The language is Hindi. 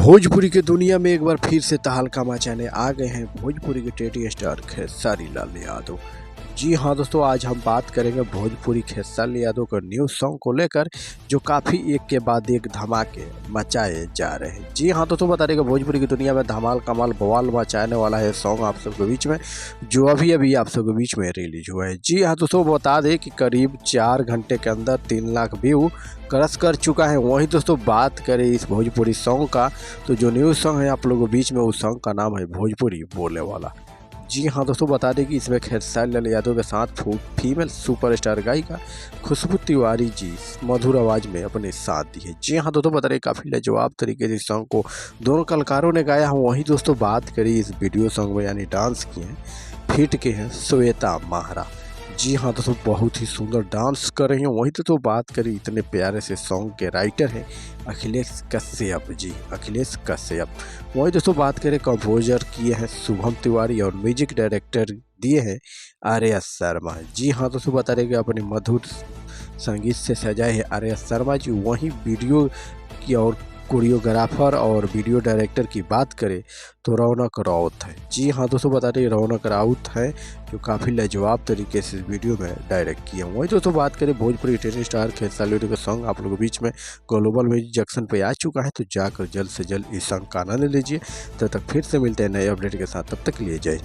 भोजपुरी के दुनिया में एक बार फिर से तहलका मचाने आ गए हैं भोजपुरी के टेडी स्टार खेसारी लाल यादव। जी हाँ दोस्तों, आज हम बात करेंगे भोजपुरी खेसारी यादव का न्यू सॉन्ग को लेकर, जो काफ़ी एक के बाद एक धमाके मचाए जा रहे हैं। जी हाँ दोस्तों, बता दें कि भोजपुरी की दुनिया में धमाल कमाल बवाल मचाने वाला है सॉन्ग आप सबके बीच में, जो अभी आप सबके बीच में रिलीज हुआ है। जी हाँ दोस्तों, बता दें कि करीब 4 घंटे के अंदर 3 लाख व्यू क्रश कर चुका है। वहीं दोस्तों बात करें इस भोजपुरी सॉन्ग का, तो जो न्यू सॉन्ग है आप लोगों के बीच में, उस सॉन्ग का नाम है भोजपुरी बोले वाला। जी हाँ दोस्तों, बता दें कि इसमें खेसारी लाल यादव के साथ फीमेल सुपरस्टार गायिका खुशबू तिवारी जी मधुर आवाज़ में अपने साथ दी है। जी हाँ दोस्तों, बता दें काफ़ी लाजवाब तरीके से इस सॉन्ग को दोनों कलाकारों ने गाया है। वहीं दोस्तों बात करी इस वीडियो सॉन्ग में यानी डांस किए हैं फिट के हैं श्वेता महारा। जी हाँ दोस्तों, बहुत ही सुंदर डांस कर रही हैं। वहीं तो बात करी इतने प्यारे से सॉन्ग के राइटर हैं अखिलेश कश्यप जी, अखिलेश कश्यप। वहीं दोस्तों बात करें कंपोजर किए हैं शुभम तिवारी और म्यूजिक डायरेक्टर दिए हैं आर्या शर्मा। जी हाँ दोस्तों, बता रहे कि अपने मधुर संगीत से सजाए हैं आर्या शर्मा जी। वहीं वीडियो की और कोरियोग्राफर और वीडियो डायरेक्टर की बात करें तो रौनक राउत है। जी हाँ दोस्तों, बता दें रौनक राउत है जो काफ़ी लाजवाब तरीके से इस वीडियो में डायरेक्ट किए। वहीं दोस्तों बात करें भोजपुरी टेनी स्टार खेसारी लाल का सॉन्ग आप लोगों के बीच में ग्लोबल म्यूजिक जंक्शन पे आ चुका है, तो जाकर जल्द से जल्द इस सॉन्ग का आनंद लीजिए। तब तक फिर से मिलते हैं नए अपडेट के साथ, तब तक लिए जय।